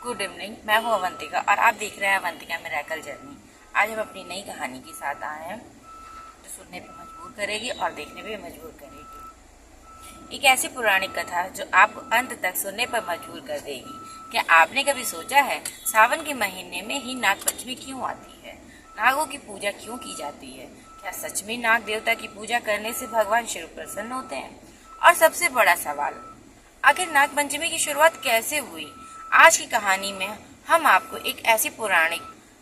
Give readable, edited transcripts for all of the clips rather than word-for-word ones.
Good evening. मैं हूँ अवंतिका और आप देख रहे हैं अवंतिका मिरेकल जर्नी। आज हम अपनी नई कहानी के साथ आए हैं जो सुनने पर मजबूर करेगी और देखने पे मजबूर करेगी। एक ऐसी पौराणिक कथा जो आपको अंत तक सुनने पर मजबूर कर देगी। क्या आपने कभी सोचा है सावन के महीने में ही नाग पंचमी क्यों आती है? नागों की पूजा क्यों की जाती है? क्या सच में नाग देवता की पूजा करने से भगवान शिव प्रसन्न होते हैं? और सबसे बड़ा सवाल, आखिर नाग पंचमी की शुरुआत कैसे हुई? आज की कहानी में हम आपको एक ऐसी पौराणिक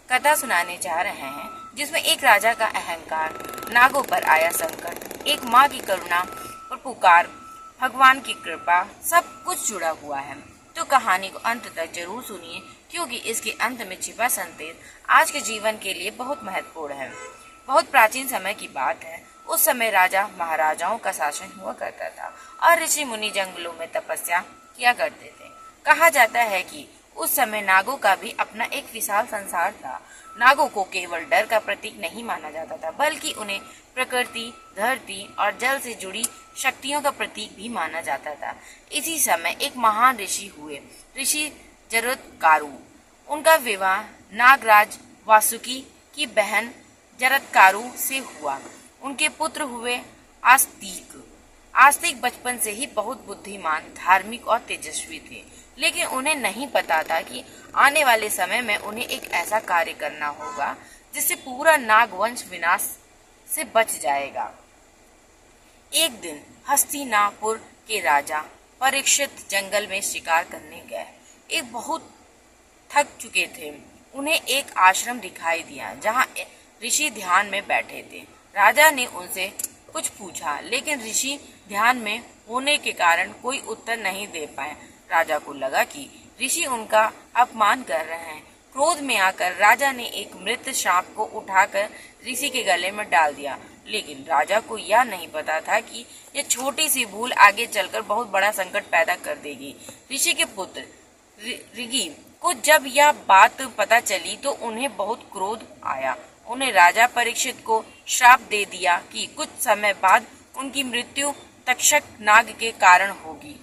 कथा सुनाने जा रहे हैं जिसमें एक राजा का अहंकार, नागों पर आया संकट, एक माँ की करुणा और पुकार, भगवान की कृपा, सब कुछ जुड़ा हुआ है। तो कहानी को अंत तक जरूर सुनिए क्योंकि इसके अंत में छिपा संदेश आज के जीवन के लिए बहुत महत्वपूर्ण है। बहुत प्राचीन समय की बात है। उस समय राजा महाराजाओं का शासन हुआ करता था और ऋषि मुनि जंगलों में तपस्या किया करते थे। कहा जाता है कि उस समय नागों का भी अपना एक विशाल संसार था। नागों को केवल डर का प्रतीक नहीं माना जाता था बल्कि उन्हें प्रकृति, धरती और जल से जुड़ी शक्तियों का प्रतीक भी माना जाता था। इसी समय एक महान ऋषि हुए, ऋषि जरत्कारु। उनका विवाह नागराज वासुकी की बहन जरत्कारु से हुआ। उनके पुत्र हुए आस्तिक। आस्तिक बचपन से ही बहुत बुद्धिमान, धार्मिक और तेजस्वी थे, लेकिन उन्हें नहीं पता था कि आने वाले समय में उन्हें एक ऐसा कार्य करना होगा जिससे पूरा नागवंश विनाश से बच जाएगा। एक दिन हस्तिनापुर के राजा परीक्षित जंगल में शिकार करने गए। एक बहुत थक चुके थे। उन्हें एक आश्रम दिखाई दिया जहाँ ऋषि ध्यान में बैठे थे। राजा ने उनसे कुछ पूछा लेकिन ऋषि ध्यान में होने के कारण कोई उत्तर नहीं दे पाए। राजा को लगा कि ऋषि उनका अपमान कर रहे हैं। क्रोध में आकर राजा ने एक मृत सांप को उठाकर ऋषि के गले में डाल दिया, लेकिन राजा को यह नहीं पता था कि यह छोटी सी भूल आगे चलकर बहुत बड़ा संकट पैदा कर देगी। ऋषि के पुत्र ऋगि को जब यह बात पता चली तो उन्हें बहुत क्रोध आया। उन्हें राजा परीक्षित को श्राप दे दिया कि कुछ समय बाद उनकी मृत्यु तक्षक नाग के कारण होगी।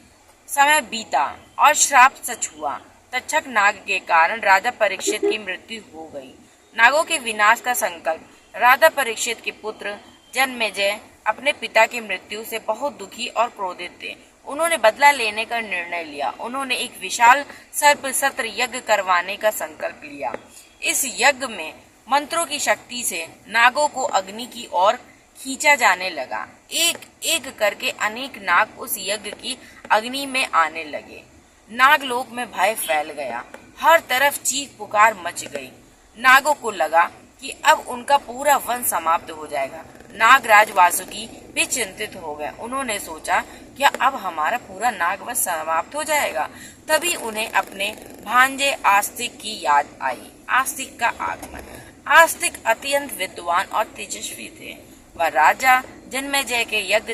समय बीता और श्राप सच हुआ। तक्षक नाग के कारण राजा परीक्षित की मृत्यु हो गई। नागों के विनाश का संकल्प। राजा परीक्षित के पुत्र जन्मेजय अपने पिता की मृत्यु से बहुत दुखी और क्रोधित थे। उन्होंने बदला लेने का निर्णय लिया। उन्होंने एक विशाल सर्प सत्र यज्ञ करवाने का संकल्प लिया। इस यज्ञ में मंत्रों की शक्ति से नागों को अग्नि की ओर खींचा जाने लगा। एक एक करके अनेक नाग उस यज्ञ की अग्नि में आने लगे। नागलोक में भय फैल गया। हर तरफ चीख पुकार मच गई। नागों को लगा कि अब उनका पूरा वंश समाप्त हो जाएगा। नागराज वासुकी भी चिंतित हो गए। उन्होंने सोचा क्या अब हमारा पूरा नागवंश समाप्त हो जाएगा? तभी उन्हें अपने भांजे आस्तिक की याद आई। आस्तिक का आगमन। आस्तिक अत्यंत विद्वान और तेजस्वी थे। वह राजा जन्मेजय के यज्ञ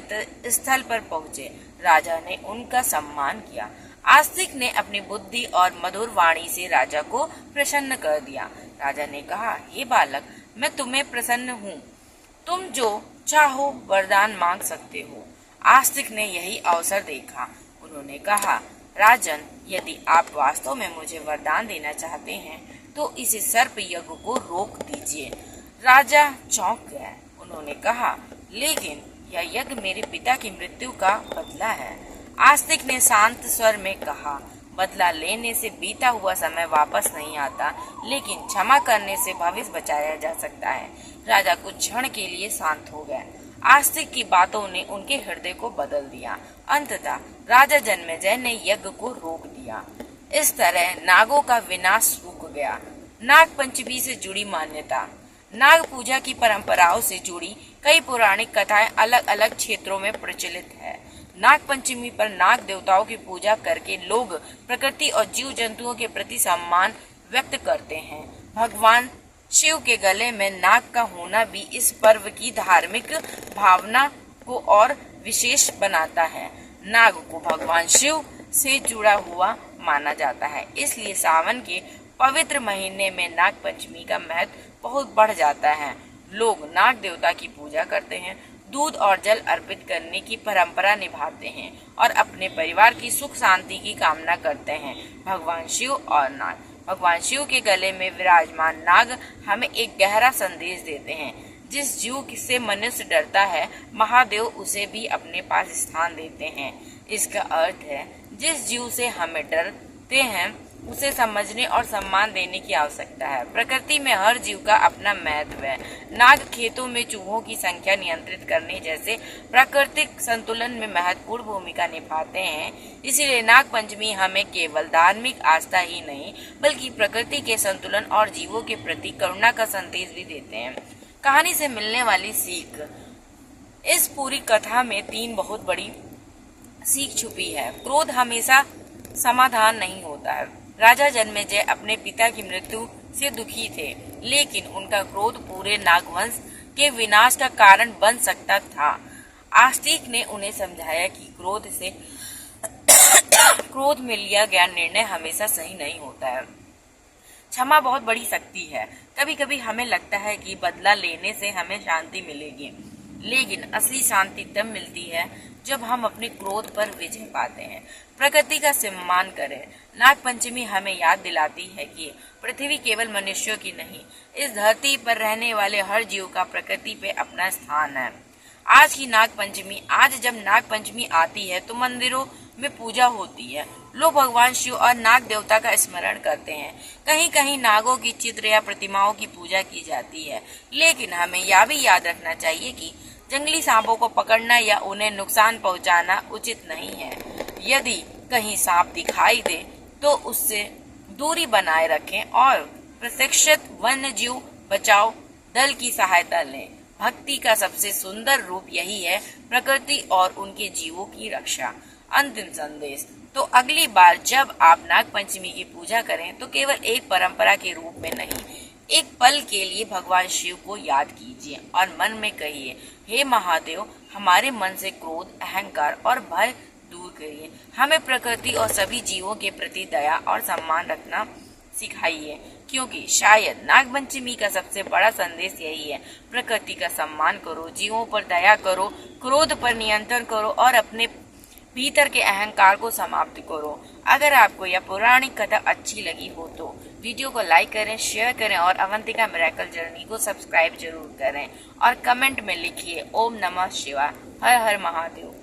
स्थल पर पहुंचे। राजा ने उनका सम्मान किया। आस्तिक ने अपनी बुद्धि और मधुर वाणी से राजा को प्रसन्न कर दिया। राजा ने कहा, हे बालक, मैं तुम्हें प्रसन्न हूँ। तुम जो चाहो वरदान मांग सकते हो। आस्तिक ने यही अवसर देखा। उन्होंने कहा, राजन, यदि आप वास्तव में मुझे वरदान देना चाहते हैं तो इस सर्प यज्ञ को रोक दीजिए। राजा चौंक गए। उन्होंने कहा, लेकिन यह यज्ञ मेरे पिता की मृत्यु का बदला है। आस्तिक ने शांत स्वर में कहा, बदला लेने से बीता हुआ समय वापस नहीं आता, लेकिन क्षमा करने से भविष्य बचाया जा सकता है। राजा कुछ क्षण के लिए शांत हो गए। आस्तिक की बातों ने उनके हृदय को बदल दिया। अंततः राजा जन्मेजय ने यज्ञ को रोक दिया। इस तरह नागों का विनाश रुक गया। नाग पंचमी से जुड़ी मान्यता। नाग पूजा की परंपराओं से जुड़ी कई पौराणिक कथाएं अलग अलग क्षेत्रों में प्रचलित है। नाग पंचमी पर नाग देवताओं की पूजा करके लोग प्रकृति और जीव जंतुओं के प्रति सम्मान व्यक्त करते हैं। भगवान शिव के गले में नाग का होना भी इस पर्व की धार्मिक भावना को और विशेष बनाता है। नाग को भगवान शिव से जुड़ा हुआ माना जाता है, इसलिए सावन के पवित्र महीने में नाग पंचमी का महत्व बहुत बढ़ जाता है। लोग नाग देवता की पूजा करते हैं, दूध और जल अर्पित करने की परंपरा निभाते हैं और अपने परिवार की सुख शांति की कामना करते हैं। भगवान शिव और नाग। भगवान शिव के गले में विराजमान नाग हमें एक गहरा संदेश देते हैं। जिस जीव से मनुष्य डरता है, महादेव उसे भी अपने पास स्थान देते हैं। इसका अर्थ है जिस जीव से हमें डरते हैं उसे समझने और सम्मान देने की आवश्यकता है। प्रकृति में हर जीव का अपना महत्व है। नाग खेतों में चूहों की संख्या नियंत्रित करने जैसे प्राकृतिक संतुलन में महत्वपूर्ण भूमिका निभाते हैं। इसीलिए नाग पंचमी हमें केवल धार्मिक आस्था ही नहीं बल्कि प्रकृति के संतुलन और जीवों के प्रति करुणा का संदेश भी देते हैं। कहानी से मिलने वाली सीख। इस पूरी कथा में 3 बहुत बड़ी सीख छुपी है। क्रोध हमेशा समाधान नहीं होता है। राजा जन्मेजय अपने पिता की मृत्यु से दुखी थे, लेकिन उनका क्रोध पूरे नागवंश के विनाश का कारण बन सकता था। आस्तिक ने उन्हें समझाया कि क्रोध में लिया गया निर्णय हमेशा सही नहीं होता है। क्षमा बहुत बड़ी शक्ति है। कभी कभी हमें लगता है कि बदला लेने से हमें शांति मिलेगी, लेकिन असली शांति तब मिलती है जब हम अपने क्रोध पर विजय पाते हैं। प्रकृति का सम्मान करें। नाग पंचमी हमें याद दिलाती है कि पृथ्वी केवल मनुष्यों की नहीं, इस धरती पर रहने वाले हर जीव का प्रकृति पे अपना स्थान है। आज जब नाग पंचमी आती है तो मंदिरों में पूजा होती है। लोग भगवान शिव और नाग देवता का स्मरण करते हैं। कहीं कहीं नागों की चित्र या प्रतिमाओं की पूजा की जाती है। लेकिन हमें यह भी याद रखना चाहिए कि जंगली सांपों को पकड़ना या उन्हें नुकसान पहुंचाना उचित नहीं है। यदि कहीं सांप दिखाई दे तो उससे दूरी बनाए रखें और प्रशिक्षित वन्य जीव बचाओ दल की सहायता लें। भक्ति का सबसे सुंदर रूप यही है, प्रकृति और उनके जीवों की रक्षा। अंतिम संदेश। तो अगली बार जब आप नाग पंचमी की पूजा करें तो केवल एक परंपरा के रूप में नहीं, एक पल के लिए भगवान शिव को याद कीजिए और मन में कहिए, हे महादेव, हमारे मन से क्रोध, अहंकार और भय दूर करिए। हमें प्रकृति और सभी जीवों के प्रति दया और सम्मान रखना सिखाइए, क्योंकि शायद नाग पंचमी का सबसे बड़ा संदेश यही है। प्रकृति का सम्मान करो, जीवों पर दया करो, क्रोध पर नियंत्रण करो और अपने भीतर के अहंकार को समाप्त करो। अगर आपको यह पौराणिक कथा अच्छी लगी हो तो वीडियो को लाइक करें, शेयर करें और अवंतिका मिरेकल जर्नी को सब्सक्राइब जरूर करें और कमेंट में लिखिए ओम नमः शिवाय, हर हर Mahadev.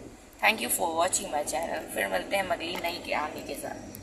Thank you for watching my channel. फिर मिलते हैं अगली नई कहानी के साथ।